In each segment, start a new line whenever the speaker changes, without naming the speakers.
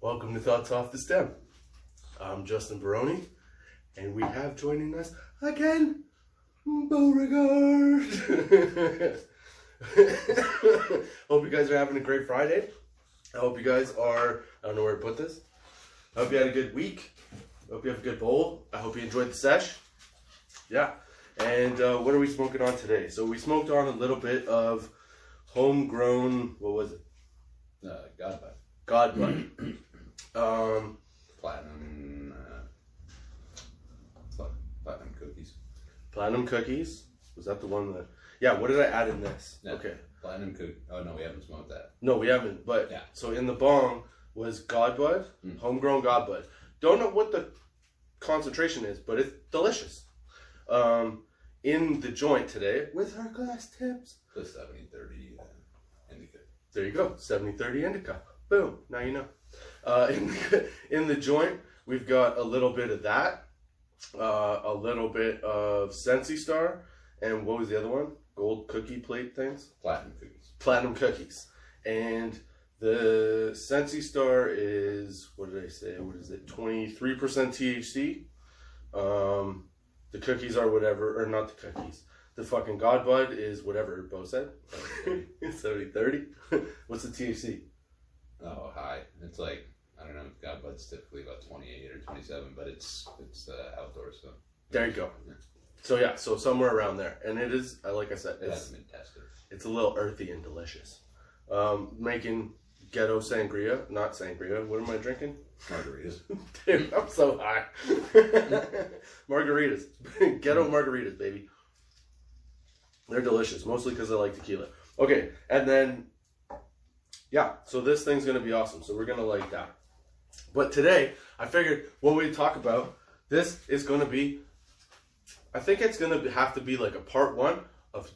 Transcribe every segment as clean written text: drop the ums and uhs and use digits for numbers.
Welcome to Thoughts Off the Stem. I'm Justin Barone, and we have joining us again, Beauregard. Hope you guys are having a great Friday. I hope you guys are, I don't know where to put this. I hope you had a good week. I hope you have a good bowl. I hope you enjoyed the sesh. Yeah. And what are we smoking on today? So we smoked on a little bit of homegrown, what was it? Godbud.
Platinum cookies.
Platinum cookies. Was that the one that? Yeah. What did I add in this?
No,
okay.
Platinum cookie. Oh no, we haven't smoked that.
No, we haven't. But
yeah.
So in the bong was Godbud, homegrown Godbud. Don't know what the concentration is, but it's delicious. In the joint today with our glass tips.
The 70-30 indica.
There you go. 70-30 indica. Boom. Now you know. In the joint, we've got a little bit of that, a little bit of Sensi Star, and what was the other one? Gold cookie plate things?
Platinum cookies.
Platinum cookies. And the Sensi Star is, what did I say? What is it? 23% THC. The cookies are whatever, or not the cookies. The fucking Godbud is whatever Bo said. 70-30. What's the THC?
Oh, high. It's like, I don't know, Godbud's typically about 28 or 27, but it's outdoor stuff.
There you go. Yeah. So yeah, so somewhere around there. And it is, like I said,
it hasn't been tested.
It's a little earthy and delicious. Making ghetto sangria, not sangria. What am I drinking?
Margaritas.
Dude, I'm so high. Margaritas. Ghetto margaritas, baby. They're delicious, mostly because I like tequila. Okay, and then, yeah, so this thing's going to be awesome. So we're going to like that. But today, I figured what we'd talk about, this is going to be, I think it's going to have to be like a part one of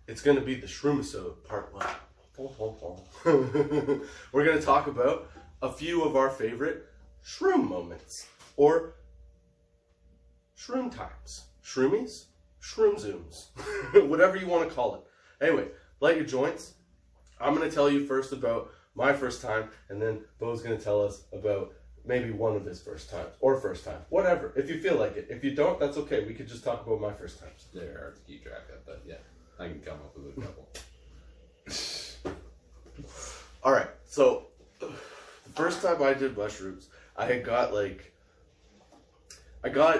it's going to be the shroom-isode part one. We're going to talk about a few of our favorite shroom moments, or shroom times, shroomies, shroom zooms, whatever you want to call it. Anyway, light your joints. I'm going to tell you first about my first time, and then Bo's going to tell us about maybe one of his first times, or first time, whatever, if you feel like it. If you don't, that's okay. We could just talk about my first times.
They're hard to keep track of, but yeah, I can come up with a couple.
All right, so the first time I did mushrooms, I got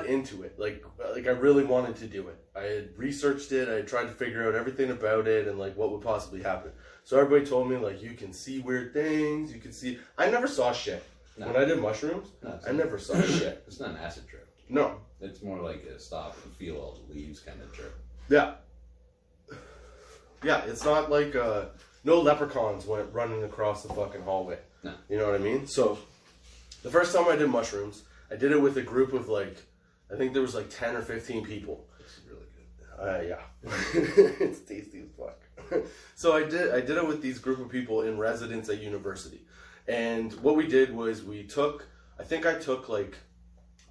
into it. Like I really wanted to do it. I had researched it. I had tried to figure out everything about it and like what would possibly happen. So everybody told me like you can see weird things. You can see. I never saw shit.
No.
When I did mushrooms, I never saw shit.
It's not an acid trip.
No.
It's more like a stop and feel all the leaves kind of trip.
Yeah. Yeah, it's not like no leprechauns went running across the fucking hallway.
No.
You know what I mean? So the first time I did mushrooms, I did it with a group of like, I think there was like 10 or 15 people.
This is really good.
Yeah. It's tasty as fuck. So I did it with these group of people in residence at university. And what we did was I think I took like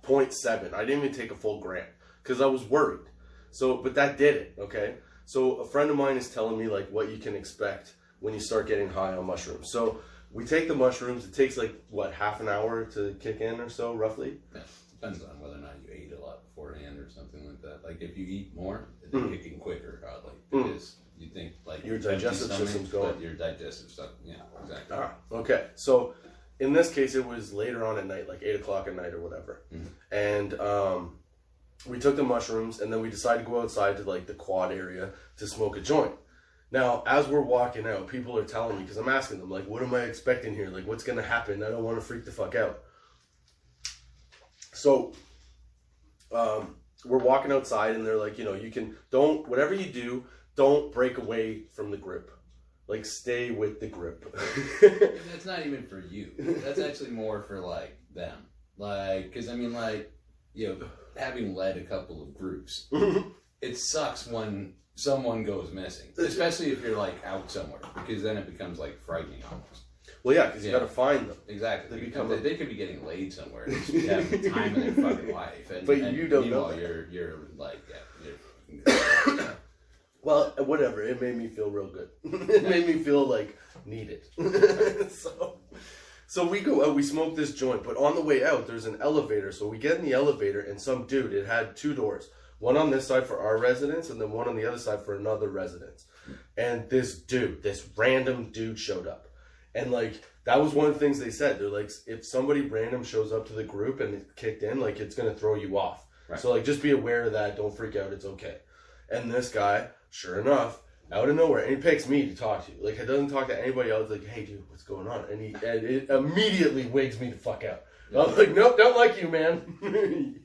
0.7. I didn't even take a full gram because I was worried. So, but that did it, okay? So a friend of mine is telling me like what you can expect when you start getting high on mushrooms. So we take the mushrooms. It takes like, what, half an hour to kick in or so, roughly?
Yeah. Depends on whether or not you ate a lot beforehand or something like that. Like if you eat more, it's kicking quicker, oddly. Because you think like
your digestive system's going.
But your digestive stuff, yeah, exactly.
Okay. So in this case, it was later on at night, like 8 o'clock at night or whatever. And we took the mushrooms and then we decided to go outside to like the quad area to smoke a joint. Now, as we're walking out, people are telling me, because I'm asking them, like, what am I expecting here? Like, what's going to happen? I don't want to freak the fuck out. So, we're walking outside and they're like, you know, whatever you do, don't break away from the group. Like, stay with the group.
That's not even for you. That's actually more for, like, them. Like, because, I mean, like, you know, having led a couple of groups, it sucks when someone goes missing. Especially if you're, like, out somewhere. Because then it becomes, like, frightening almost.
Well, yeah, because you got to find them.
Exactly.
They
could be getting laid somewhere. They should be having the time of their fucking life.
But you don't know.
You're like, yeah.
Well, whatever. It made me feel real good. It made me feel like needed. So we go out, we smoke this joint, but on the way out, there's an elevator. So we get in the elevator, and some dude, it had 2 doors. One on this side for our residence, and then one on the other side for another residence. And this random dude showed up. And, like, that was one of the things they said. They're like, if somebody random shows up to the group and it kicked in, like, it's going to throw you off. Right. So, like, just be aware of that. Don't freak out. It's okay. And this guy, sure enough, out of nowhere, and he picks me to talk to. Like, he doesn't talk to anybody else. Like, hey, dude, what's going on? And it immediately wigs me the fuck out. I was like, nope, don't like you, man.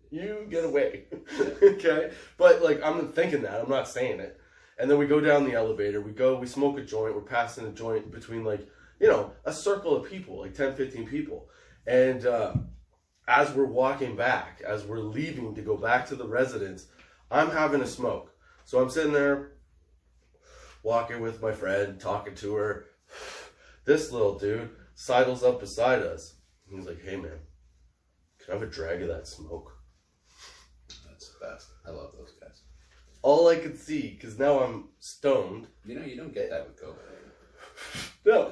You get away. Okay? But, like, I'm thinking that. I'm not saying it. And then we go down the elevator. We smoke a joint. We're passing a joint between, like, you know, a circle of people, like 10, 15 people. And as we're walking back, as we're leaving to go back to the residence, I'm having a smoke. So I'm sitting there, walking with my friend, talking to her. This little dude sidles up beside us. He's like, hey, man, can I have a drag of that smoke?
That's the best. I love those guys.
All I could see, because now I'm stoned.
You know, you don't get that with COVID.
No.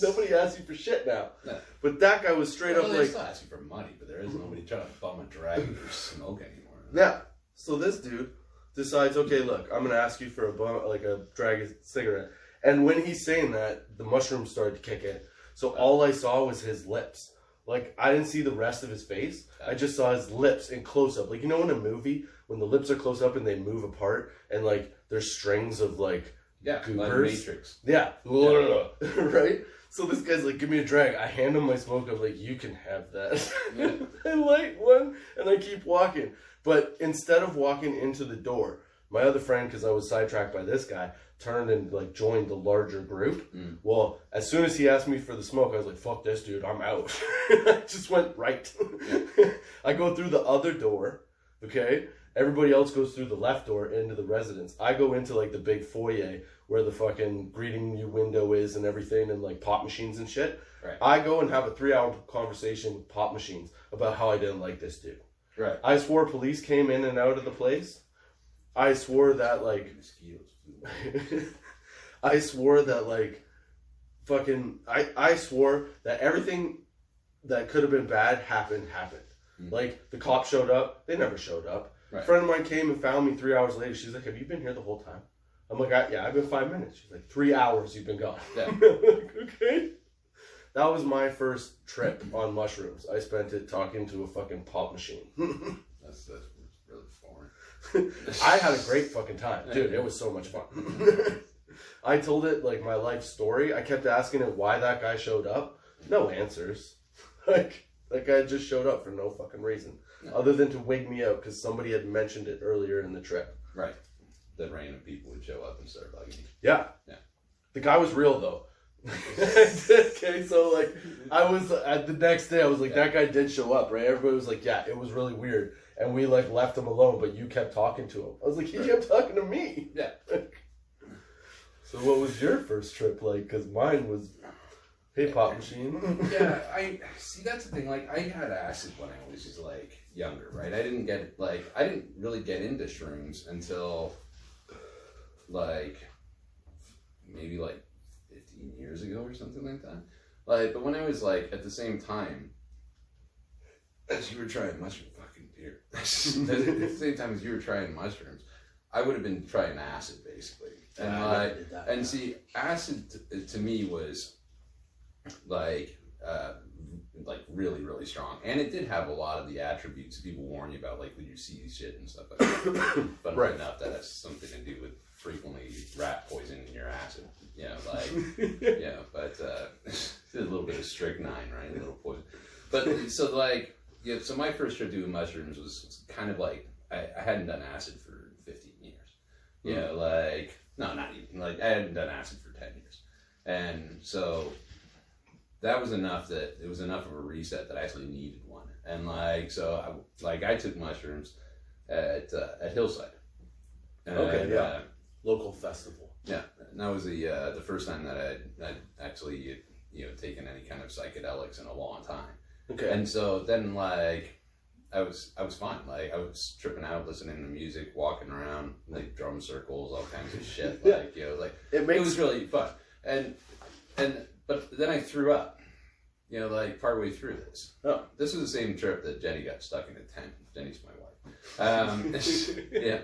Nobody asks you for shit now. No. But that guy was straight up
they
like...
still ask you for money, but there is nobody trying to bum a drag or smoke anymore.
Yeah. So this dude decides, okay, look, I'm going to ask you for a drag of cigarette. And when he's saying that, the mushrooms started to kick in. So all I saw was his lips. Like, I didn't see the rest of his face. I just saw his lips in close-up. Like, you know in a movie, when the lips are close up and they move apart, and, like, there's strings of, like, goopers?
Like Matrix.
Yeah. Right? So this guy's like, give me a drag. I hand him my smoke. I'm like, you can have that. Yeah. I light one, and I keep walking. But instead of walking into the door, my other friend, because I was sidetracked by this guy, turned and, like, joined the larger group. Well, as soon as he asked me for the smoke, I was like, fuck this, dude, I'm out. I just went right. I go through the other door, okay? Everybody else goes through the left door into the residence. I go into, like, the big foyer where the fucking greeting you window is and everything, and, like, pop machines and shit. Right. I go and have a 3-hour conversation with pop machines about how I didn't like this dude. Right. I swore police came in and out of the place. I swore that, like... I swore that, like, fucking... I swore that everything that could have been bad happened. Like, the cops showed up. They never showed up. Right. A friend of mine came and found me 3 hours later. She's like, have you been here the whole time? I'm like, yeah, I've been 5 minutes. She's like, 3 hours you've been gone. Yeah. Like, okay. That was my first trip on mushrooms. I spent it talking to a fucking pop machine.
That's really foreign.
I had a great fucking time. Dude, it was so much fun. I told it, like, my life story. I kept asking it why that guy showed up. No answers. Like, that guy just showed up for no fucking reason. No. Other than to wake me out because somebody had mentioned it earlier in the trip.
Right. That random people would show up and start bugging you.
Yeah. The guy was real, though. Okay, so, like, I was, at the next day, I was like, that guy did show up, right? Everybody was like, yeah, it was really weird. And we, like, left him alone, but you kept talking to him. I was like, he kept talking to me.
Yeah.
So what was your first trip like? Because mine was, hey, pop machine.
Yeah, I see, that's the thing. Like, I had acid when I was just, like, younger, right? I didn't really get into shrooms until, like, maybe, like, 15 years ago or something like that. Like, but when I was, like, at the same time as you were trying mushrooms, fucking beer. At the same time as you were trying mushrooms, I would have been trying acid, basically. And see, acid to me was, like really, really strong. And it did have a lot of the attributes people warn you about, like when you see shit and stuff like that. But right. Enough that has something to do with frequently rat poison in your acid. You know, like, yeah, but a little bit of strychnine, right? A little poison. But so, like, yeah, so my first trip doing mushrooms was kind of like, I hadn't done acid for 15 years. You know, like, no, not even, like, I hadn't done acid for 10 years. And so that was enough that it was enough of a reset that I actually needed one. And, like, so, I took mushrooms at Hillside.
Okay, yeah. Local festival.
Yeah, and that was the first time that I actually taken any kind of psychedelics in a long time.
Okay.
And so then like I was fine. Like I was tripping out, listening to music, walking around, like drum circles, all kinds of shit. Like it was really fun. But then I threw up. Like partway through this.
Oh.
This was the same trip that Jenny got stuck in a tent. Jenny's my wife. Yeah.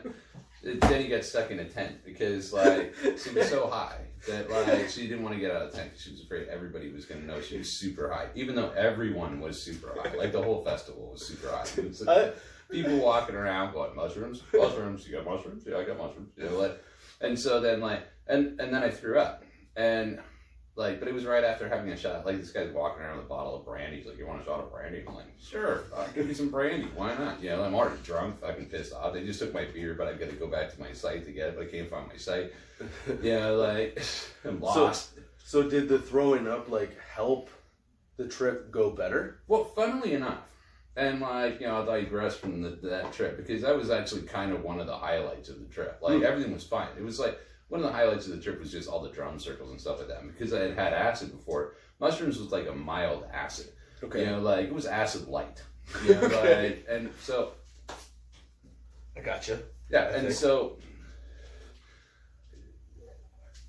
Jenny got stuck in a tent because like she was so high that like she didn't want to get out of the tent because she was afraid everybody was going to know she was super high, even though everyone was super high. Like the whole festival was super high. It was like, people walking around going, mushrooms, you got mushrooms? Yeah, I got mushrooms. And so then like and then I threw up and like, but it was right after having a shot. Like this guy's walking around with a bottle of brandy. He's like, "You want a shot of brandy?" I'm like, "Sure, I'll give you some brandy. Why not?" I'm already drunk, fucking pissed off. They just took my beer, but I got to go back to my site to get it. But I can't find my site. Like I'm lost.
So did the throwing up like help the trip go better?
Well, funnily enough, and like I'll digress from that trip because that was actually kind of one of the highlights of the trip. Like everything was fine. It was like. One of the highlights of the trip was just all the drum circles and stuff like that. And because I had acid before, mushrooms was like a mild acid.
Okay.
Like it was acid light. Like, and so.
I gotcha.
Yeah, and so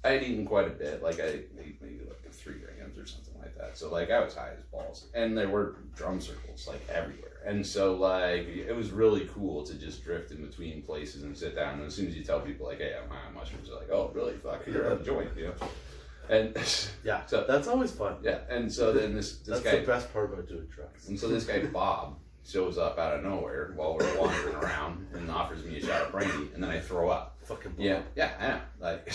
I had eaten quite a bit. Like I ate maybe like 3 grams or something like that. So like I was high as balls, and there were drum circles like everywhere. And so like it was really cool to just drift in between places and sit down. And as soon as you tell people like, "Hey, I'm high on mushrooms," they're like, "Oh, really? Fuck, you're a joint," And
yeah,
so
that's always fun.
Yeah, and so then this
that's
guy,
the best part about doing drugs.
And so this guy Bob shows up out of nowhere while we're wandering around and offers me a shot of brandy, and then I throw up.
Fucking Bob.
Yeah, I know. Like.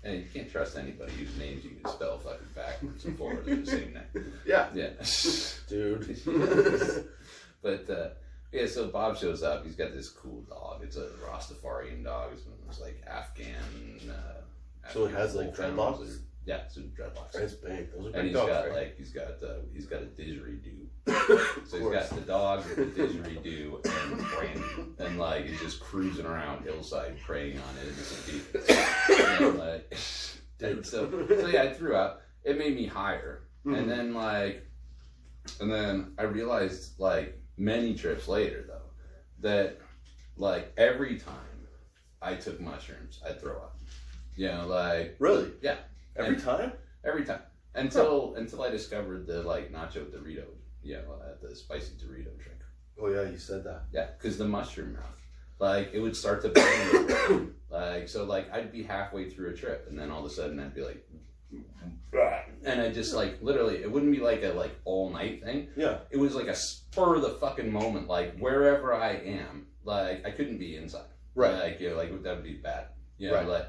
And you can't trust anybody whose names you can spell fucking backwards and forward in the same name.
Yeah.
Dude. But, so Bob shows up. He's got this cool dog. It's a Rastafarian dog. It's like Afghan.
So it has like dreadlocks?
Yeah, it's dreadlocks.
It's big. Those are big
and
dogs,
he's got a didgeridoo. So he's got the dog, the didgeridoo, and brandy, and like he's just cruising around hillside, preying on innocent people. And so yeah, I threw up. It made me higher, and then I realized like many trips later though that like every time I took mushrooms, I'd throw up.
Really?
Yeah.
Every time?
Every time. Until I discovered the like nacho Dorito, the spicy Dorito trick.
Oh yeah, you said that.
Yeah, because the mushroom mouth, like it would start to bang. Like so, like I'd be halfway through a trip, and then all of a sudden I'd be like, and I just like literally, it wouldn't be like a like all night thing.
Yeah.
It was like a spur of the fucking moment, like wherever I am, like I couldn't be inside.
Right.
Like like that would be bad.
Right.
Like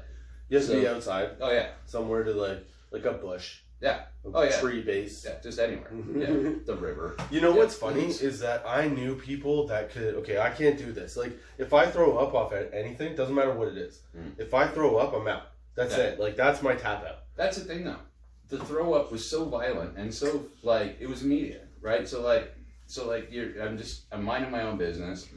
you have to be outside.
Oh yeah.
Somewhere to like a bush.
Yeah.
Tree base.
Yeah, just anywhere. Yeah. The river.
You know what's funny is that I knew people that could, okay, I can't do this. Like, if I throw up off at anything, doesn't matter what it is. If I throw up, I'm out. That's it. Like, that's my tap out.
That's the thing, though. The throw up was so violent and so, like, it was immediate, right? So I'm minding my own business,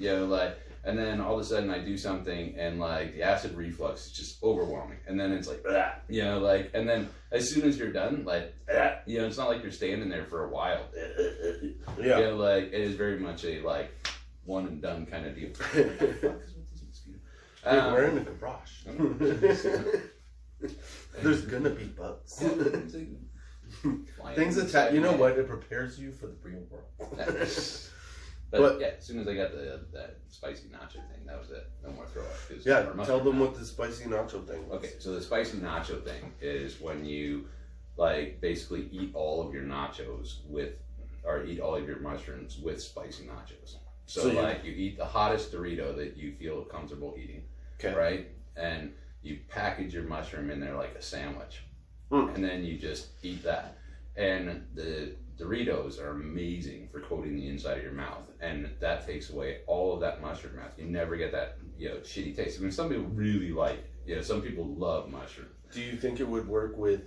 and then all of a sudden I do something and like the acid reflux is just overwhelming. And then it's like, and then as soon as you're done, like, it's not like you're standing there for a while.
Yeah.
Like it is very much a like one and done kind of deal. What the fuck is with this mosquito?
We're in the garage. There's gonna be bugs. Things attack. You know what? It prepares you for the real world.
But yeah, as soon as I got that spicy nacho thing, that was it. No more throw up.
Yeah, tell them what the spicy nacho thing was.
Okay, so the spicy nacho thing is when you like basically eat all of your nachos or eat all of your mushrooms with spicy nachos. So you eat the hottest Dorito that you feel comfortable eating, right? And you package your mushroom in there like a sandwich, and then you just eat that. And the Doritos are amazing for coating the inside of your mouth, and that takes away all of that mushroom mouth. You never get that shitty taste. I mean, some people really like it. Some people love mushroom.
Do you think it would work with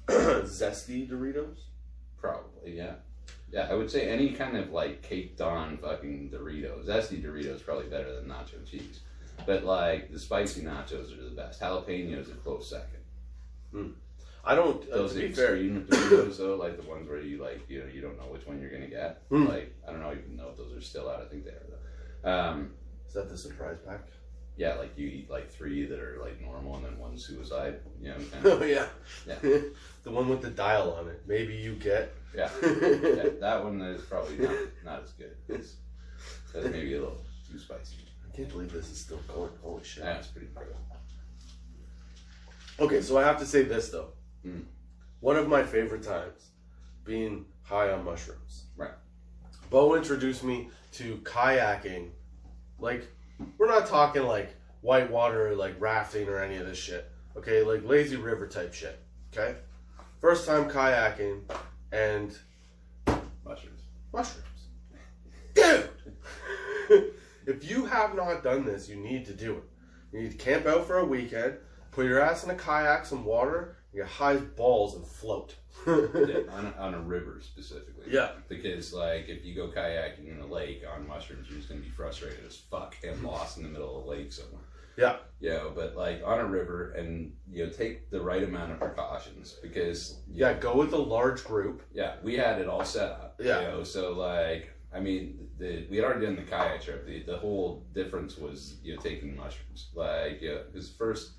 zesty Doritos?
Probably, yeah. Yeah, I would say any kind of like caked on fucking Doritos. Zesty Doritos probably better than nacho cheese, but like the spicy nachos are the best. Jalapenos are close second.
I don't.
Those
to be fair,
extreme videos though, like the ones where you like you don't know which one you're gonna get. Like I don't know even know if those are still out. I think they are though.
Is that the surprise pack?
Yeah, like you eat like 3 that are like normal and then 1 suicide. You know.
Oh yeah.
Yeah.
The one with the dial on it. Maybe you get.
Yeah. Yeah, that one is probably not as good. That's maybe a little too spicy.
I can't believe this is still going. Holy shit.
Yeah, it's pretty incredible.
Okay, so I have to say this though. One of my favorite times being high on mushrooms.
Right.
Bo introduced me to kayaking. Like, we're not talking like whitewater, like rafting or any of this shit. Okay, like lazy river type shit. Okay? First time kayaking and mushrooms. Dude! If you have not done this, you need to do it. You need to camp out for a weekend, put your ass in a kayak, some water, get high as balls and float.
on a river specifically.
Yeah.
Because like if you go kayaking in a lake on mushrooms, you're just gonna be frustrated as fuck and lost in the middle of a lake somewhere.
Yeah.
You know, but like on a river and take the right amount of precautions because
go with a large group.
Yeah, we had it all set up.
Yeah.
So like I mean we had already done the kayak trip. The whole difference was taking mushrooms. Like because first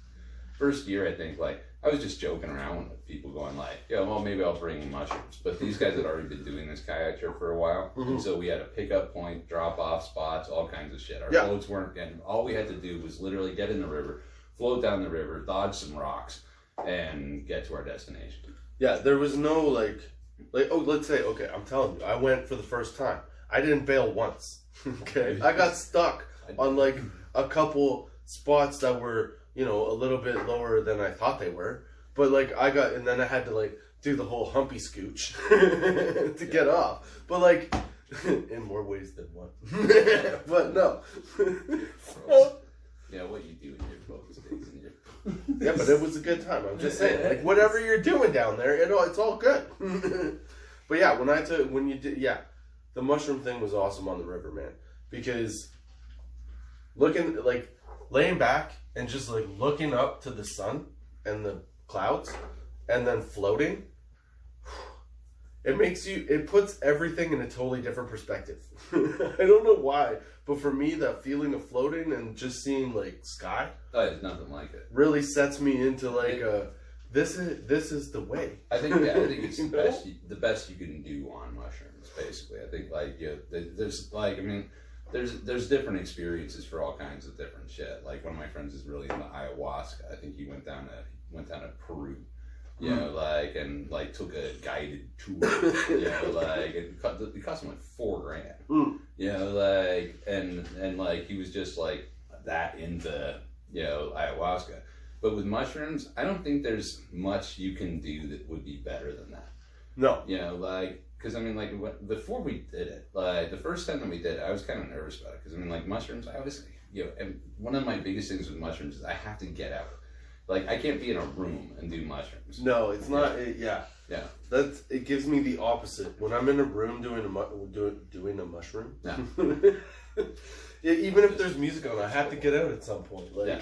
year I think like I was just joking around with people going like, well, maybe I'll bring mushrooms. But these guys had already been doing this kayak trip for a while. And so we had a pickup point, drop off spots, all kinds of shit. Our boats weren't getting, all we had to do was literally get in the river, float down the river, dodge some rocks, and get to our destination.
Yeah, there was no like, let's say, okay, I'm telling you, I went for the first time. I didn't bail once. Okay. I got stuck on like a couple spots that were, a little bit lower than I thought they were. But like and then I had to like do the whole humpy scooch to get off. But like, in more ways than one. But no.
Yeah, what you do in your boat stays in your
Yeah, but it was a good time. I'm just saying, like whatever you're doing down there, it's all good. But yeah, the mushroom thing was awesome on the river, man. Because laying back and just like looking up to the sun and the clouds and then floating, it puts everything in a totally different perspective. I don't know why, but for me, that feeling of floating and just seeing like sky,
there's nothing like it.
Really sets me into like this is the way.
I think it's the best you can do on mushrooms. Basically, I think there's different experiences for all kinds of different shit. Like one of my friends is really into ayahuasca. I think he went down to Peru, and took a guided tour. It cost him like $4,000. And he was just like that into ayahuasca. But with mushrooms, I don't think there's much you can do that would be better than that.
No.
Because before we did it, the first time that we did it, I was kind of nervous about it. Because mushrooms, I always, and one of my biggest things with mushrooms is I have to get out. Like, I can't be in a room and do mushrooms.
No, it's not.
Yeah.
It gives me the opposite. When I'm in a room doing a mushroom.
Yeah.
Even if there's music on, I have to get out at some point.
For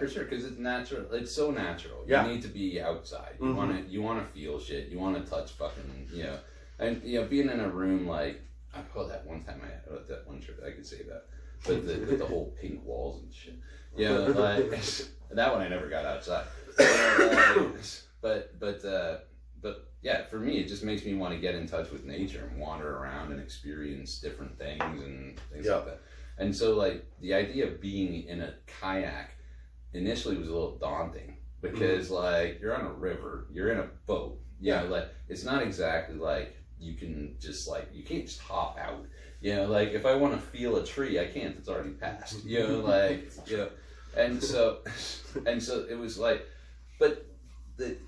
sure, because it's natural. It's so natural. You need to be outside. You want to feel shit. You want to touch fucking, and being in a room like that one time that one trip I could say that, but with the whole pink walls and shit. That one I never got outside. But yeah, for me it just makes me want to get in touch with nature and wander around and experience different things and things like that. And so the idea of being in a kayak initially was a little daunting because you're on a river, you're in a boat. It's not exactly like you can just you can't just hop out. If I want to feel a tree, I can't. It's already passed. And so it was but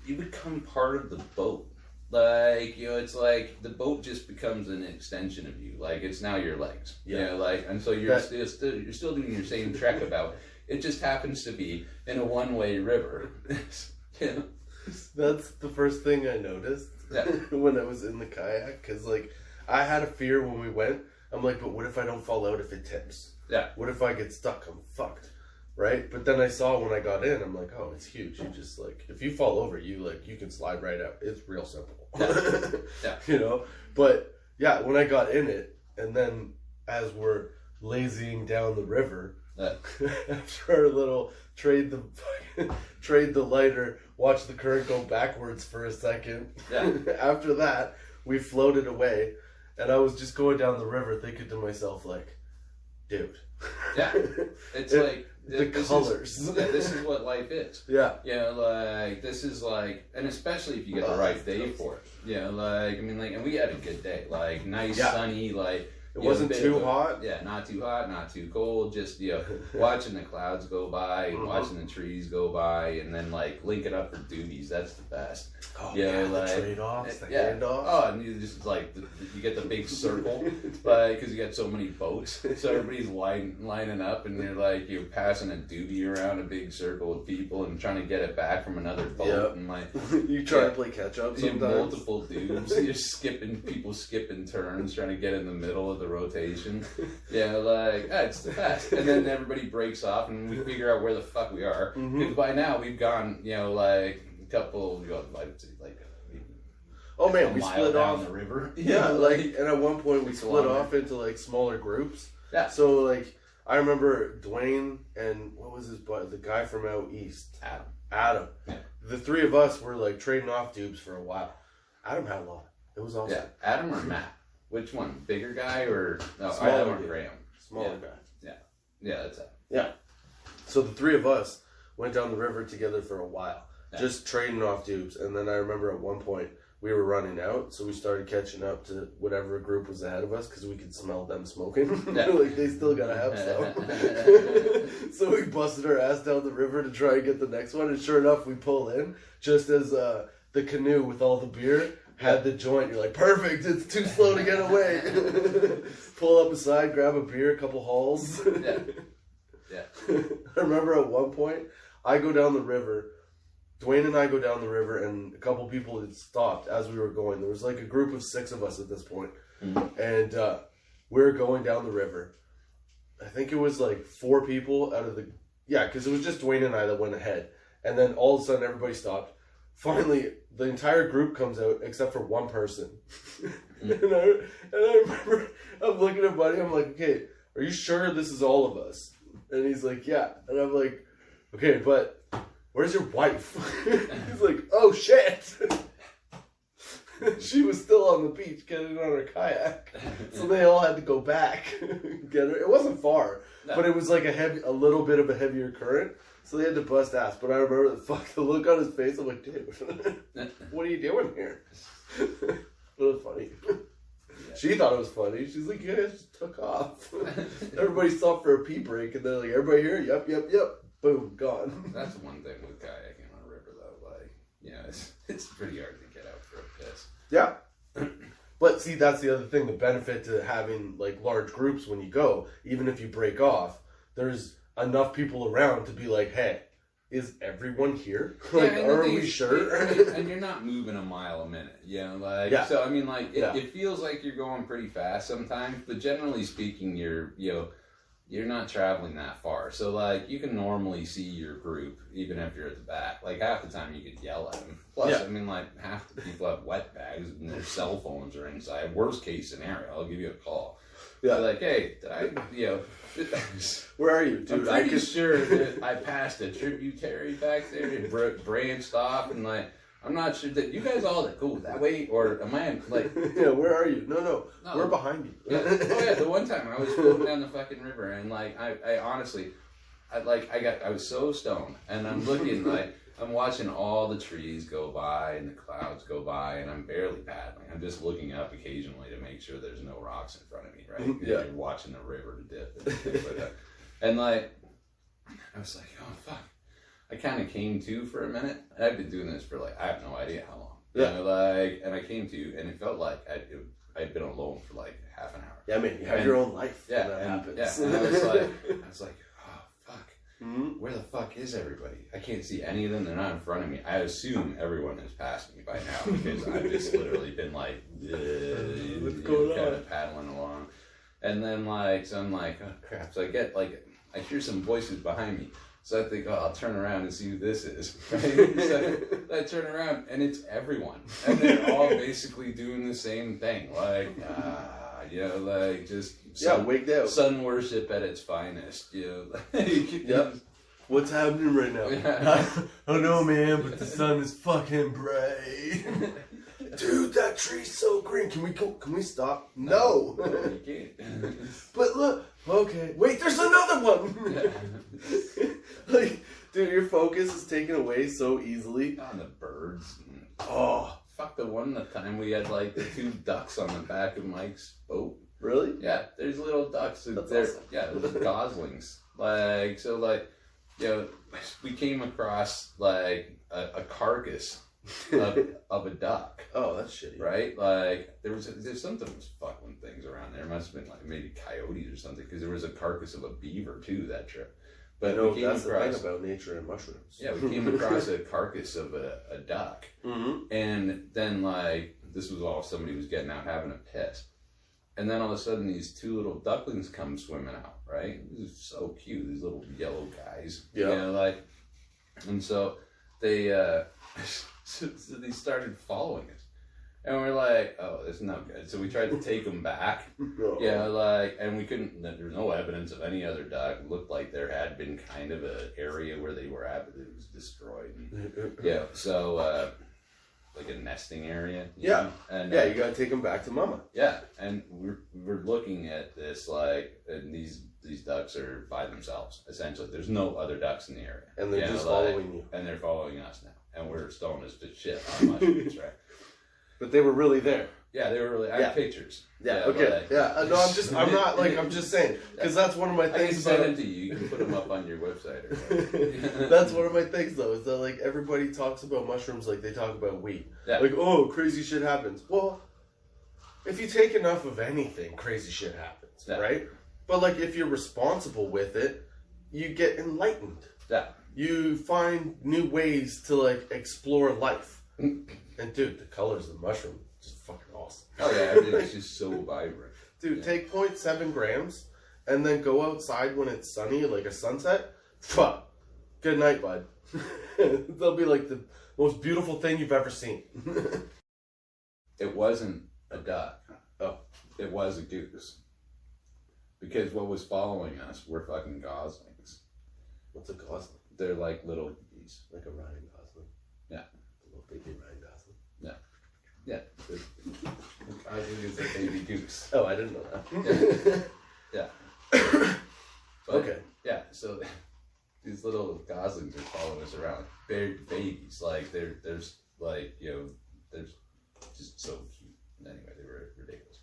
you become part of the boat. It's like the boat just becomes an extension of you. It's now your legs. And so you're still doing your same trek about. It just happens to be in a one-way river.
That's the first thing I noticed when I was in the kayak. Because I had a fear when we went. I'm like, but what if I don't fall out if it tips?
Yeah.
What if I get stuck? I'm fucked. right? But then I saw when I got in, I'm like, oh, it's huge. You just like, if you fall over, you can slide right out. It's real simple.
Yeah.
You know? But yeah, when I got in it, and then as we're lazying down the river, after our little trade the lighter, watch the current go backwards for a second.
Yeah.
After that, we floated away, and I was just going down the river thinking to myself, like, dude.
Yeah. It's like
the colors.
This is what life is.
Yeah.
Like this is like, and especially if you get the right day for it. And we had a good day. Like nice, sunny, like.
It wasn't too hot.
Yeah, not too hot, not too cold. Just watching the clouds go by, watching the trees go by, and then like linking up for duties. That's the best.
Oh yeah, like, the trade-offs, the handoffs.
Oh, and you just like you get the big circle, because you got so many boats, so everybody's lining up, and you're passing a duty around a big circle of people and trying to get it back from another boat, and like
you try to play catch up.
You have multiple dudes. You're skipping turns, trying to get in the middle of the rotation. It's the best. And then everybody breaks off and we figure out where the fuck we are. Because by now we've gone, a couple,
oh man, we split
down
off
the river.
Yeah, and at one point we split off into smaller groups.
Yeah.
So I remember Dwayne and what was the guy from out east? Adam.
Yeah.
The three of us were trading off dupes for a while. Adam had a lot. It was awesome.
Yeah. Adam or Matt? Which one? Bigger guy or
smaller
Adam or Graham?
Smaller guy.
Yeah. Yeah, that's it.
Yeah. So the three of us went down the river together for a while, just trading off dupes. And then I remember at one point we were running out, so we started catching up to whatever group was ahead of us because we could smell them smoking. They still gotta have some. So we busted our ass down the river to try and get the next one, and sure enough, we pulled in just as the canoe with all the beer had the joint. You're like, perfect, it's too slow to get away. Pull up beside, grab a beer, a couple hauls.
Yeah.
I remember at one point, I go down the river, Dwayne and I go down the river, and a couple people had stopped as we were going. There was a group of 6 of us at this point. And we were going down the river. I think it was 4 people out of the... Yeah, because it was just Dwayne and I that went ahead. And then all of a sudden, everybody stopped. Finally, the entire group comes out except for one person. And I remember, I'm looking at Buddy, I'm like, okay, are you sure this is all of us? And he's like, yeah. And I'm like, okay, but where's your wife? He's like, oh shit. She was still on the beach getting on her kayak. So they all had to go back, get her. It wasn't far, but it was a little bit of a heavier current. So they had to bust ass. But I remember the look on his face. I'm like, dude, what are you doing here? It was funny. She thought it was funny. She's like, you guys just took off. Everybody stopped for a pee break, and they're like, everybody here? Yep. Boom, gone.
That's one thing with kayaking on a river, though. It's pretty hard to get out for a piss.
Yeah. But see, that's the other thing. The benefit to having large groups when you go, even if you break off, there's enough people around to be like, hey, is everyone here? Are we sure?
And you're not moving a mile a minute, So it feels like you're going pretty fast sometimes, but generally speaking, you're not traveling that far. So you can normally see your group even if you're at the back. Half the time you could yell at them. Plus, half the people have wet bags and their cell phones are inside. Worst case scenario, I'll give you a call. Yeah. Hey,
where are you, dude?
I'm pretty sure that I passed a tributary back there and branched off, and I'm not sure that you guys all go that way, or am I
yeah, where are you? No, we're behind you.
Yeah. Oh yeah, the one time I was floating down the fucking river, and I honestly, I was so stoned, and I'm looking I'm watching all the trees go by and the clouds go by, and I'm barely paddling. I'm just looking up occasionally to make sure there's no rocks in front of me, right?
Yeah.
You're watching the river to dip and things like that. And I was like, oh fuck. I kind of came to for a minute. I've been doing this for I have no idea how long.
Yeah.
And I came to, and it felt like I'd been alone for half an hour.
Yeah, I mean, you have your own life.
Yeah,
when that happens.
Yeah. And I was like, oh fuck.
Mm-hmm.
Where the fuck is everybody? I can't see any of them. They're not in front of me. I assume everyone has passed me by now because I've just literally been
what's going on?
Kind of paddling along. And then so I'm like, oh crap. So I get I hear some voices behind me. So I think, oh, I'll turn around and see who this is. Right? So I turn around and it's everyone. And they're all basically doing the same thing. Like, like just
wigged out.
Sun worship at its finest.
Yep. What's happening right now?
Yeah.
I don't know, man, but the sun is fucking bright. Dude, that tree's so green. Can we stop? No.
You can't.
But look, okay. Wait, there's another one. Like, dude, your focus is taken away so easily.
On the birds.
Oh.
Fuck, the one time we had like the 2 ducks on the back of Mike's boat.
Really?
Yeah, there's little ducks.
That's
They're,
awesome.
Yeah, little goslings. We came across like a carcass of a duck.
Oh, that's shitty.
Right? Like there's something was fucking things around there. It must have been like maybe coyotes or something, because there was a carcass of a beaver too that trip. But we came
that's
across,
the thing about nature and mushrooms.
Yeah, we came across a carcass of a duck.
Mm-hmm.
And then like this was all somebody was getting out having a piss. And then all of a sudden these 2 little ducklings come swimming out, right? This is so cute, these little yellow guys.
Yeah.
And so they so they started following us. And we're like, oh, this is not good. So we tried to take them back. And we couldn't, there's no evidence of any other duck. It looked like there had been kind of an area where they were at, but it was destroyed. Like a nesting area. You know? And
you gotta take them back to mama.
Yeah, and we're looking at this and these ducks are by themselves essentially. There's no other ducks in the area,
and they're just following you,
and they're following us now, and we're stoned as shit on mushrooms, right?
But they were really there.
Yeah, they were really. I have pictures.
No, I'm just saying, because that's one of my things.
I can send them to you. You can put them up on your website or whatever.
That's one of my things, though, is that like everybody talks about mushrooms like they talk about weed.
Yeah.
Like, oh, crazy shit happens. Well, if you take enough of anything, crazy shit happens, right? But like, if you're responsible with it, you get enlightened.
Yeah.
You find new ways to like explore life. And dude, the colors of the mushroom just fucking awesome.
Oh yeah, everything's just so vibrant.
Dude, take 0.7 grams and then go outside when it's sunny, like a sunset. Fuck. Good night, bud. They'll be like the most beautiful thing you've ever seen.
It wasn't a duck.
Oh.
It was a goose. Because what was following us were fucking goslings.
What's a gosling?
They're like little geese.
Like a Ryan Gosling.
Yeah.
A little baby Ryan Gosling.
Yeah. Yeah. I think it's a baby goose.
Oh, I didn't know that.
Yeah. But,
okay.
Yeah, so these little goslings are following us around. They're babies. Like, there's like, they're just so cute. Anyway, they were ridiculous.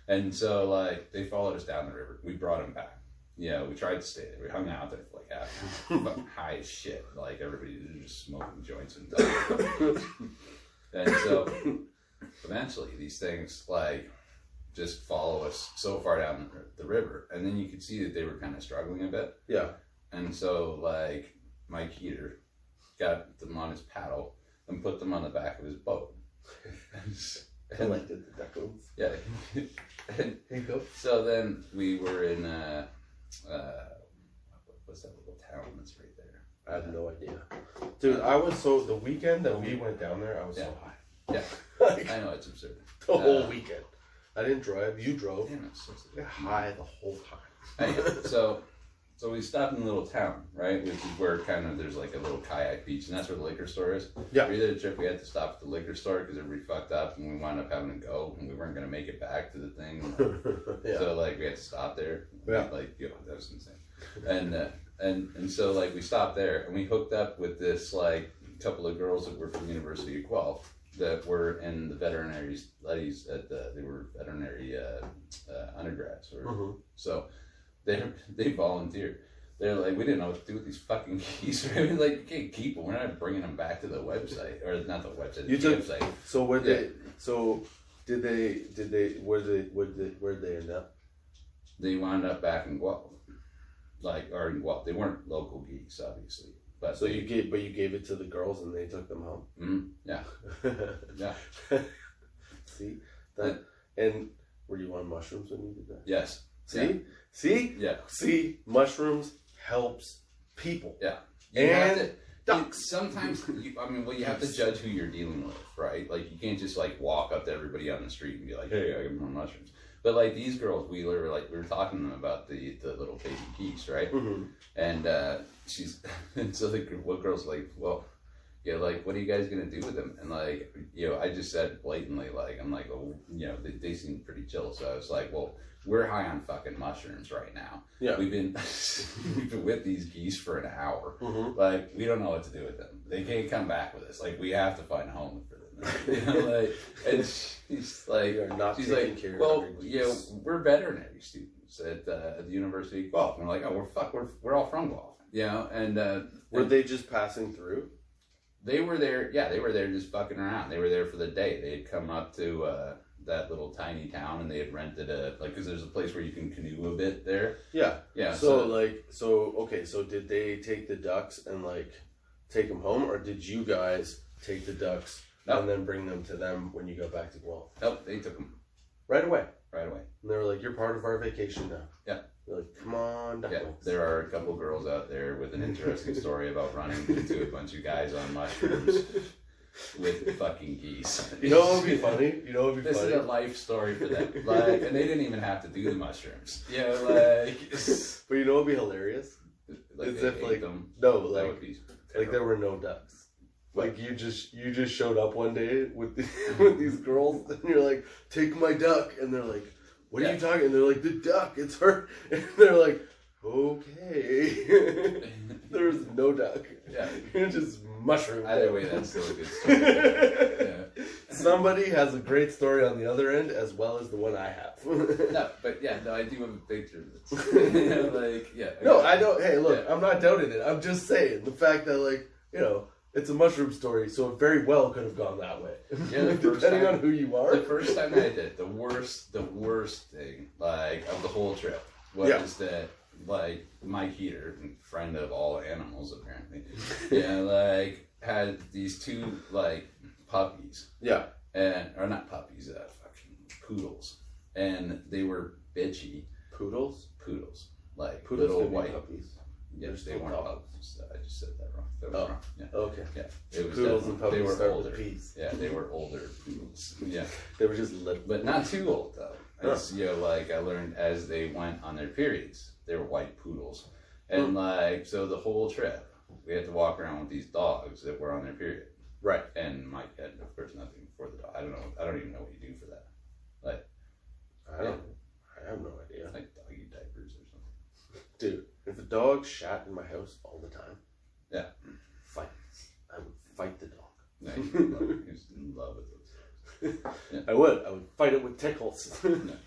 And so, like, they followed us down the river. We brought them back. Yeah, we tried to stay there. We hung out there for like half an hour. High as shit. Like, everybody was just smoking joints and talking. And so, eventually, these things, like, just follow us so far down the river. And then you could see that they were kind of struggling a bit.
Yeah.
And so, like, Mike Heater got them on his paddle and put them on the back of his boat.
And like the ducklings.
Yeah. And
here you go.
So then we were in, what's that little town that's right there?
I have no idea. Dude, the weekend that we went down there, I was so high.
Yeah.
Like,
I know, it's absurd.
The whole weekend. I didn't drive, you drove.
Damn, it's
high the whole time.
Anyway, so we stopped in a little town, right? Which is where kind of there's like a little kayak beach, and that's where the liquor store is.
Yeah.
We did a trip, we had to stop at the liquor store because everybody fucked up, and we wound up having to go, and we weren't going to make it back to the thing.
Yeah.
So, like, we had to stop there.
Yeah.
Like, that was insane. And so, like, we stopped there, and we hooked up with this, like, couple of girls that were from University of Guelph that were in the veterinary studies they were veterinary undergrads. So they volunteered. They're like, we didn't know what to do with these fucking geese. Right? Like, you can't keep them. We're not bringing them back to the website, or not the website. The website.
So where they? So did they? Where'd they end up?
They wound up back in Guelph, or in Guelph. They weren't local geese, obviously. But
so you gave it to the girls and they took them home.
Mm-hmm. Yeah. Yeah.
See that? And were you on mushrooms when you did that?
Yes.
See, mushrooms helps people.
Yeah.
Ducks.
Sometimes, you have to judge who you're dealing with, right? Like, you can't just, like, walk up to everybody on the street and be like, hey, I got more mushrooms. But, like, these girls, we were talking to them about the little baby geese, right?
Mm-hmm.
And and so one girl's like, well, yeah, like, what are you guys going to do with them? And, like, I just said blatantly, like, I'm like, oh, they seem pretty chill. So I was like, well, we're high on fucking mushrooms right now. Yeah. We've been with these geese for an hour. Mm-hmm. Like, we don't know what to do with them. They can't come back with us. Like, we have to find a home for them. And she's like, well, we're veterinary students at the University of Guelph. And we're like, oh, we're all from Guelph. And
were they just passing through?
They were there. Yeah, they were there just fucking around. They were there for the day. They had come up to that little tiny town, and they had rented because there's a place where you can canoe a bit there.
Yeah. So did they take the ducks and like take them home, or did you guys take the ducks and then bring them to them when you got back to Guelph?
Nope, they took them
right away.
And
they were like, "You're part of our vacation now."
Yeah.
They're like, "Come on, ducklings."
Yeah. There are a couple girls out there with an interesting story about running into a bunch of guys on mushrooms. With fucking geese.
You know what would be funny?
This is a life story for them. Like, and they didn't even have to do the mushrooms. But
you know what would be hilarious?
Like,
it's if like
them.
No, like there were no ducks. Like you just showed up one day with with these girls, and you're like, "Take my duck," and they're like, "What are you talking?" And they're like, "The duck, it's her," and they're like, "Okay." There's no duck. Yeah, you're just mushroom.
Either way, that's still a good story.
Somebody has a great story on the other end, as well as the one I have.
I do have a picture of this.
No, I don't. Hey, look, I'm not doubting it. I'm just saying the fact that, it's a mushroom story, so it very well could have gone that way. Yeah, depending on who you are.
The first time I did it, the worst thing, of the whole trip was that, my heater, friend of all animals apparently, had these two puppies. Yeah. Or not puppies, fucking poodles, and they were bitchy.
Poodles.
Poodles,
little white puppies.
Yes, they weren't puppies. I just said that wrong. That was wrong. Yeah.
Okay.
Yeah. It was
poodles and puppies.
They were
start
older.
With P's.
Yeah, they were older poodles. Yeah.
They were just little.
But not too old though. As, I learned as they went on their periods, they were white poodles, and so the whole trip we had to walk around with these dogs that were on their period. Right. And Mike had, of course, nothing for the dog. I don't even know what you do for that.
I have no idea.
Like doggy diapers or something.
Dude, if a dog shat in my house all the time, I would fight the dog.
No, he was in love with those dogs. Yeah.
I would fight it with tickles. And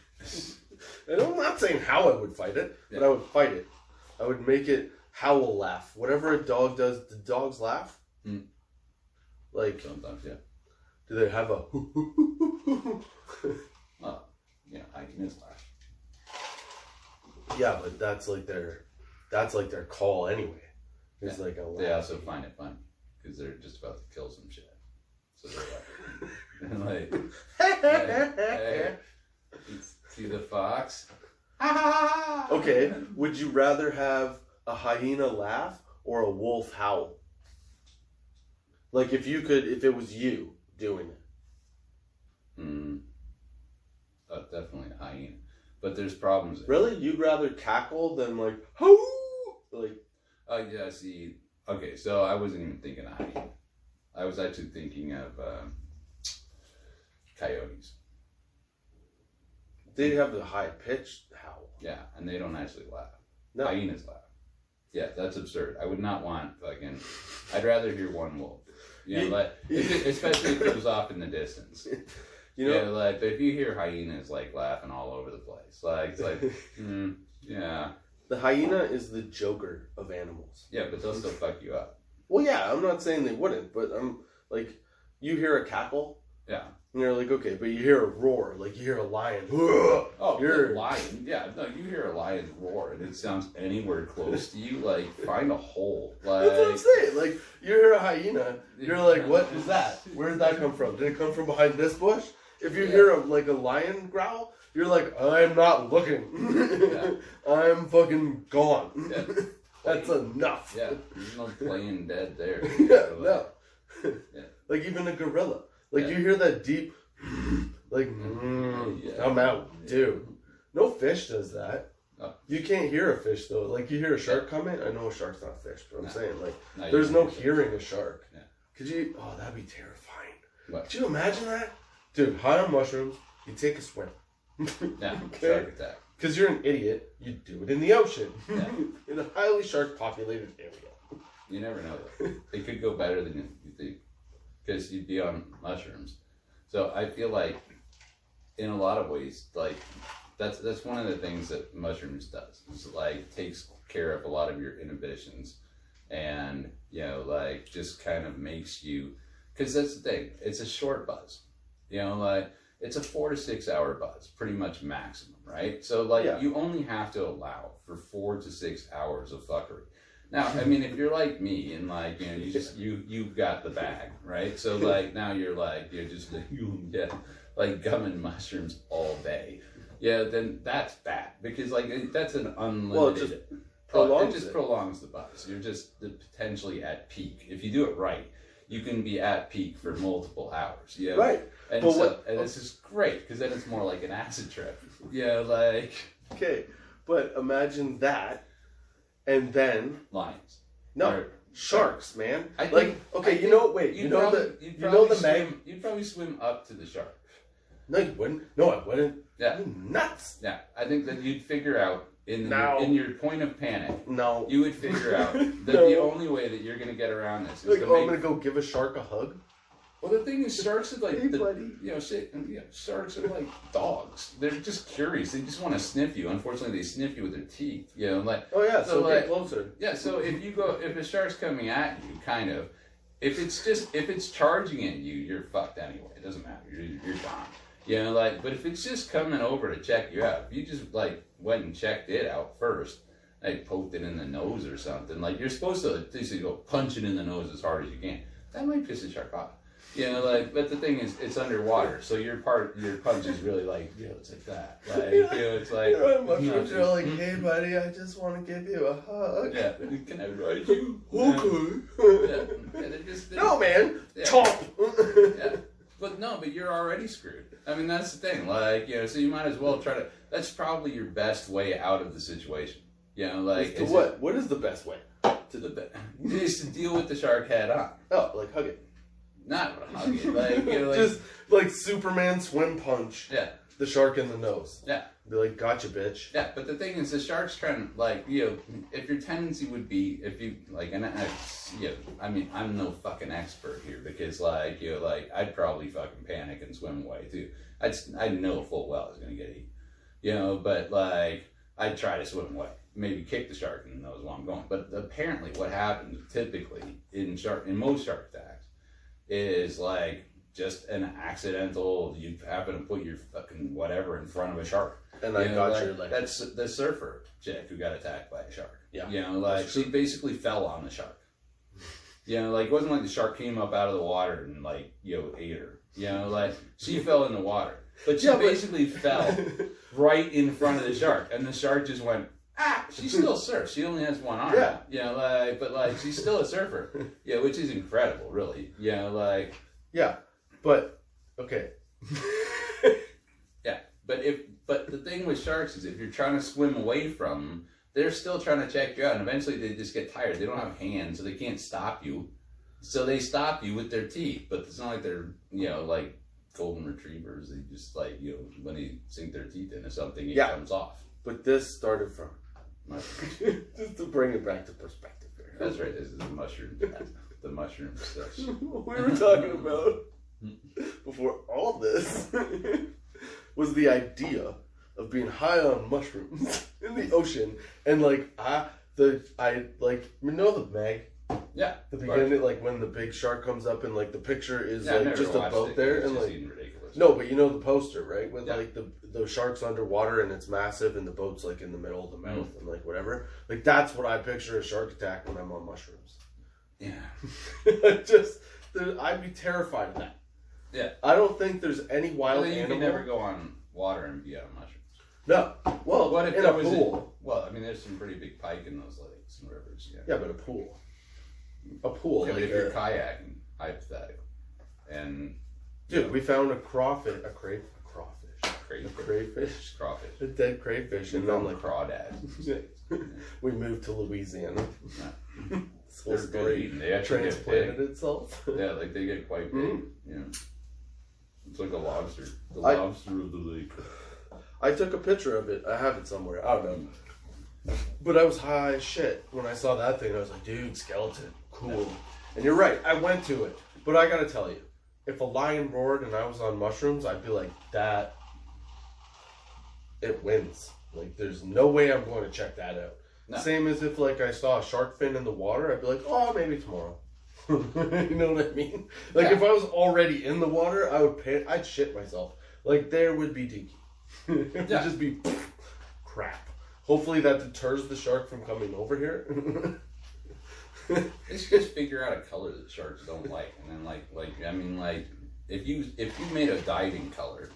I'm not saying how I would fight it, but I would fight it. I would make it howl laugh. Whatever a dog does, the dogs laugh. Mm.
Sometimes, yeah.
Do they have a
hyenas laugh.
Yeah, but that's their call anyway. It's like a laugh.
They also find it fun because they're just about to kill some shit. So they're hey, see the fox?
Okay, would you rather have a hyena laugh or a wolf howl? Like if it was you doing it.
Definitely a hyena. But there's problems there.
Really? You'd rather cackle than hoo?
Yeah, see. Okay, so I wasn't even thinking of hyena. I was actually thinking of coyotes.
They have the high-pitched howl.
Yeah, and they don't actually laugh.
No.
Hyenas laugh. Yeah, that's absurd. I would not want I'd rather hear one wolf. Especially if it was off in the distance. But if you hear hyenas laughing all over the place, yeah.
The hyena is the Joker of animals.
Yeah, but they'll still fuck you up.
Well, yeah, I'm not saying they wouldn't, but I'm you hear a cackle.
Yeah.
And you're like, okay, but you hear a roar, you hear a lion.
You're a lion. Yeah, no, you hear a lion roar, and it sounds anywhere close to you. Find a hole.
That's what I'm saying. You hear a hyena, you're like, what is that? Where did that come from? Did it come from behind this bush? If you hear a lion growl, you're like, I'm not looking. I'm fucking gone.
Yeah.
That's enough.
Yeah, there's no playing dead there.
No.
Yeah.
Like even a gorilla. Like you hear that deep, I'm out, dude. No fish does that. Oh. You can't hear a fish though. Like you hear a shark coming. I know a shark's not a fish, but I'm saying there's no hearing a shark. Yeah. Could you? Oh, that'd be terrifying. What? Could you imagine that, dude? High on mushrooms, you take a swim.
Yeah, shark attack.
Because you're an idiot, you do it in the ocean. Yeah. In a highly shark-populated area.
You never know. It could go better than you think. Because you'd be on mushrooms. So I feel like, in a lot of ways, like, that's one of the things that mushrooms does. It's like, takes care of a lot of your inhibitions. And, you know, like, just kind of makes you... Because that's the thing. It's a short buzz. You know, like... It's a 4 to 6 hour buzz, pretty much maximum, right? So, like, you only have to allow for 4 to 6 hours of fuckery. Now, I mean, if you're like me and, like, you know, you've got the bag, right? So, like, now you're just, like, gumming mushrooms all day. Yeah, then that's bad. Because, like, that's an unlimited... It just prolongs the buzz. You're just potentially at peak. If you do it right, you can be at peak for multiple hours. Yeah,
right.
And this is great because then it's more like an acid trip. Yeah, like
okay, but imagine that, and then
lions.
No, sharks, man.
You know the mag. You'd probably swim up to the shark.
No, you wouldn't. No, I wouldn't.
Yeah,
you're nuts.
Yeah, I think that you'd figure out. In your point of panic, you would figure out that the only way that you're going to get around this is
I'm going to go give a shark a hug.
Well, the thing is, sharks are like, sharks are like dogs. They're just curious. They just want to sniff you. Unfortunately, they sniff you with their teeth. You know, like
so get closer.
Yeah, so if a shark's coming at you, kind of, if it's charging at you, you're fucked anyway. It doesn't matter. You're gone. You know, like, but if it's just coming over to check you out, if you just like went and checked it out first, like poked it in the nose or something, like you're supposed to basically go punch it in the nose as hard as you can. That might piss the shark off. You know, like, but the thing is, it's underwater, so your punch is really like, it's like that. Like, it's like,
you're like, hey buddy, I just want to give you a hug.
Yeah, can I ride you?
Okay.
Yeah,
no, man, chomp.
Yeah. But you're already screwed. I mean, that's the thing. Like, so you might as well try to. That's probably your best way out of the situation. You know, like
to what? What is the best way?
To the best is to deal with the shark head on.
Oh, like hug it.
Not hug it. Like,
just like Superman swim punch.
Yeah.
The shark in the nose.
Yeah.
Be like, gotcha, bitch.
Yeah, but the thing is, the shark's trying to, if your tendency would be, if you, like, I mean, I'm no fucking expert here because, I'd probably fucking panic and swim away, too. I'd know full well I was going to get eaten. But, I'd try to swim away. Maybe kick the shark in the nose while I'm going. But apparently what happens typically in most shark attacks is, just an accidental, you happen to put your fucking whatever in front of a shark.
And I got your leg.
That's the surfer chick who got attacked by a shark.
Yeah.
She basically fell on the shark. It wasn't like the shark came up out of the water and ate her. She fell in the water. But she basically fell right in front of the shark. And the shark just went, she still surfs. She only has one arm.
Yeah.
But she's still a surfer. Yeah, which is incredible, really.
Yeah. But okay.
Yeah, but the thing with sharks is if you're trying to swim away from them, they're still trying to check you out, and eventually they just get tired. They don't have hands, so they can't stop you. So they stop you with their teeth, but it's not like they're like golden retrievers. They just when they sink their teeth into something, it comes off.
But this started from just to bring it back to perspective here.
That's right. This is the mushroom. The mushroom stuff.
We were talking about before all this was the idea of being high on mushrooms in the ocean and the Meg.
Yeah.
The beginning, when the big shark comes up and the picture is just a boat there and
ridiculous.
No, but the poster, right? With the shark's underwater and it's massive and the boat's in the middle of the mouth and whatever. That's what I picture a shark attack when I'm on mushrooms.
Yeah.
I'd be terrified of that.
Yeah.
I don't think there's any wild
You
animal.
can never go on water and be on mushrooms.
No. Well,
What if
in
there
a
was
pool.
Well, I mean, there's some pretty big pike in those lakes and rivers. Yeah,
Yeah, but a pool. A pool.
yeah,
like
but if you're kayaking, hypothetically, and
dude, we found a crawfish. A crayfish.
crawfish.
A dead crayfish.
And
And then
then
like
crawdads.
we moved to Louisiana.
Yeah.
This whole
They're good
story
eating. They actually get
transplanted
big.
itself.
Yeah, like they get quite big.
Mm.
Yeah. It's like a lobster. The
I-
lobster of the lake.
I took a picture of it. I have it somewhere. I don't know. But I was high as shit when I saw that thing. I was like, dude, skeleton. Cool. And you're right. I went to it. But I gotta tell you, if a lion roared and I was on mushrooms, I'd be like, that. It wins. Like, there's no way I'm going to check that out.
No.
Same as if, like, I saw a shark fin in the water, I'd be like, oh, maybe tomorrow. You know what I mean? Like,
Yeah.
if I was already in the water, I'd shit myself. Like, there would be dinky. It would
Yeah.
just be crap. Hopefully that deters the shark from coming over here.
They should just figure out a color that sharks don't like, and then if you made a diving color,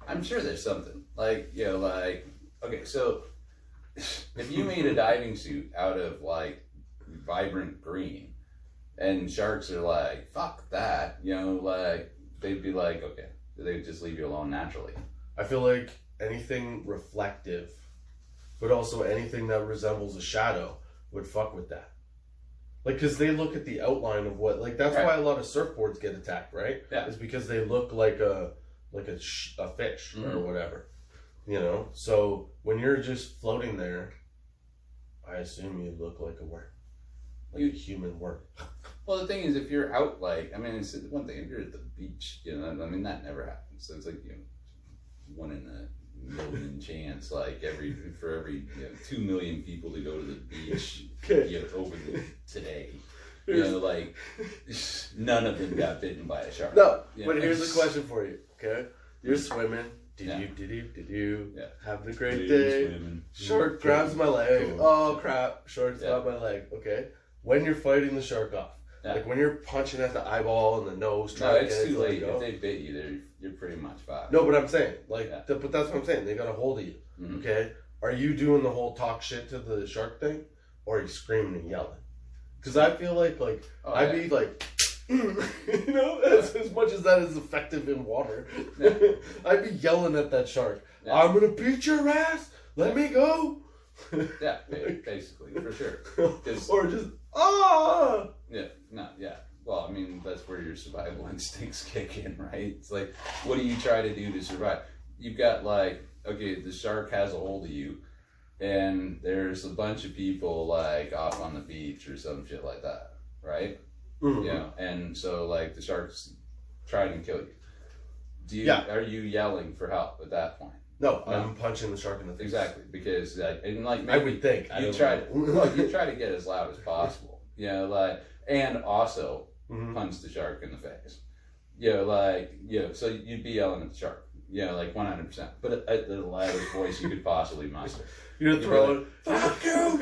I'm sure there's something okay, so if you made a diving suit out of like vibrant green, and sharks are like, fuck that, they'd be like, okay, they'd just leave you alone naturally.
I feel like anything reflective, but also anything that resembles a shadow would fuck with that. Like, because they look at the outline of what, like, that's
Right.
why a lot of surfboards get attacked, right?
Yeah.
It's because they look like a fish or
Mhm.
whatever, you know? So when you're just floating there, I assume you look like a worm. Like a human worm.
Well, the thing is, if you're out, it's one thing, if you're at the beach, that never happens. So it's like, 1 in a million chance, for every 2 million people to go to the beach today. None of them got bitten by a shark.
No,
Yeah.
but here's a question for you, okay? You're swimming. Did
Yeah.
you?
Yeah.
Having a great day.
Swimming.
Shark grabs my leg.
Cool.
Oh crap! Shark's
Yeah.
got my leg. Okay. When you're fighting the shark off,
Yeah.
like when you're punching at the eyeball and the nose,
No,
trying
it's
to get it
too
to let
late.
go.
If they bit you, you're pretty much fucked.
No, but I'm saying,
Yeah.
but that's what I'm saying. They got a hold of you.
Mhm.
Okay. Are you doing the whole talk shit to the shark thing, or are you screaming and yelling? Because I feel like
Oh,
I'd
yeah.
be like. As much as that is effective in water,
Yeah.
I'd be yelling at that shark.
Yeah.
I'm gonna beat your ass. Let me go.
Yeah, basically, for sure. 'Cause-
Or just
Yeah, no, yeah. Well, that's where your survival instincts kick in, right? It's like, what do you try to do to survive? You've got the shark has a hold of you, and there's a bunch of people off on the beach or some shit like that, right?
Mhm.
Yeah, and so the shark's trying to kill you.
Yeah.
Are you yelling for help at that point?
No, I'm punching the shark in the face.
Exactly, because
I would think. I
you
don't
try
know.
you try to get as loud as possible, and also
Mhm.
punch the shark in the face, so you'd be yelling at the shark, 100%, but at the loudest voice you could possibly muster.
You're throwing.
Fuck you,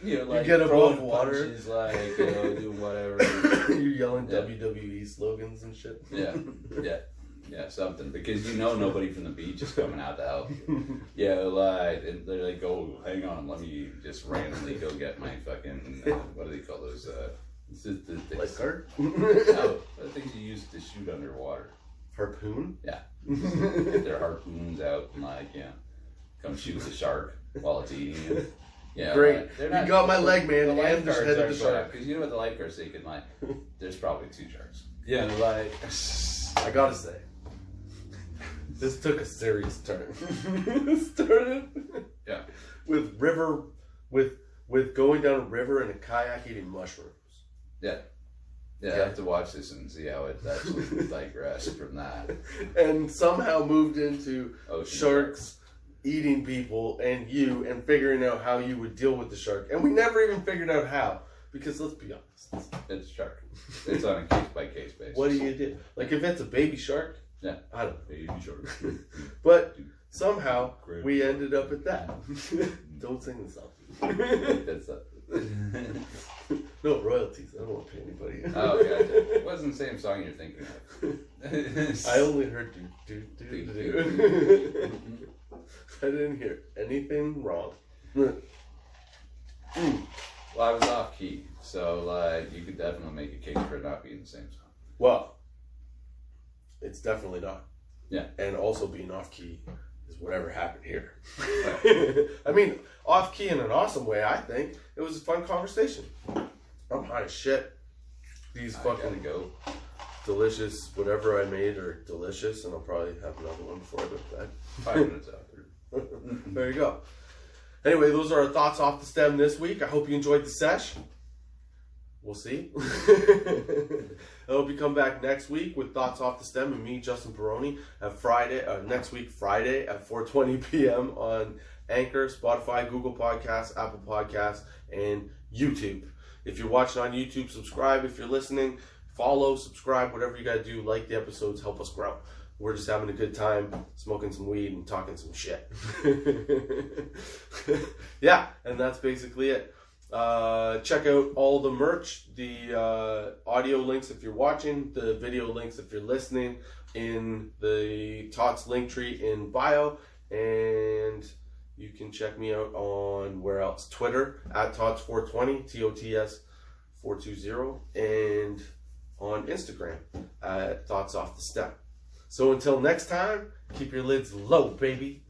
you
get above
throwing
water.
punches, doing whatever.
You're yelling
Yeah.
WWE slogans and shit.
Yeah, something, because nobody from the beach is coming out to help you. And they're like, oh, hang on, let me just randomly go get my fucking, what do they call those,
Lifeguard?
no, the things you use to shoot underwater.
Harpoon?
Yeah. Get their harpoons out and come shoot the shark while it's eating you. Yeah,
Great. You got my leg, man, and
lifeguards
just headed the shark.
Because what the lifeguards say can there's probably 2 sharks. Yeah,
I gotta say, this took a serious turn. It started with going down a river in a kayak eating mushrooms.
Yeah, I have to watch this and see how it actually digressed from that.
And somehow moved into
Ocean
sharks eating people and you, and figuring out how you would deal with the shark. And we never even figured out how, because let's be honest.
It's shark. It's on a case-by-case basis.
What do you do? Like if it's a baby shark,
Yeah.
I don't know.
Baby shark.
But somehow we ended up at that. Don't sing the song.
That's
No, royalties. I don't want to pay anybody.
Oh, gotcha. It wasn't the same song you're thinking of.
I only heard do. I didn't hear anything wrong.
Well, I was off key, so like you could definitely make a case for it not being the same song.
Well, it's definitely not.
Yeah.
And also being off key is whatever happened here. I mean, off key in an awesome way, I think. It was a fun conversation. I'm high as shit. These fucking
go.
delicious whatever I made are delicious, and I'll probably have another one before I go to bed.
5 minutes after.
There you go. Anyway, those are our thoughts off the stem this week. I hope you enjoyed the sesh. We'll see. I hope you come back next week with Thoughts Off the Stem and me, Justin Barone, at next week, Friday at 4:20 p.m. on Anchor, Spotify, Google Podcasts, Apple Podcasts, and YouTube. If you're watching on YouTube, subscribe. If you're listening, follow, subscribe, whatever you got to do. Like the episodes, help us grow. We're just having a good time, smoking some weed and talking some shit. Yeah, and that's basically it. Check out all the merch, the audio links if you're watching, the video links if you're listening, in the Tots link tree in bio, and you can check me out on where else? Twitter at Tots420, TOTS 420, and on Instagram at Thoughts Off the Step. So until next time, keep your lids low, baby.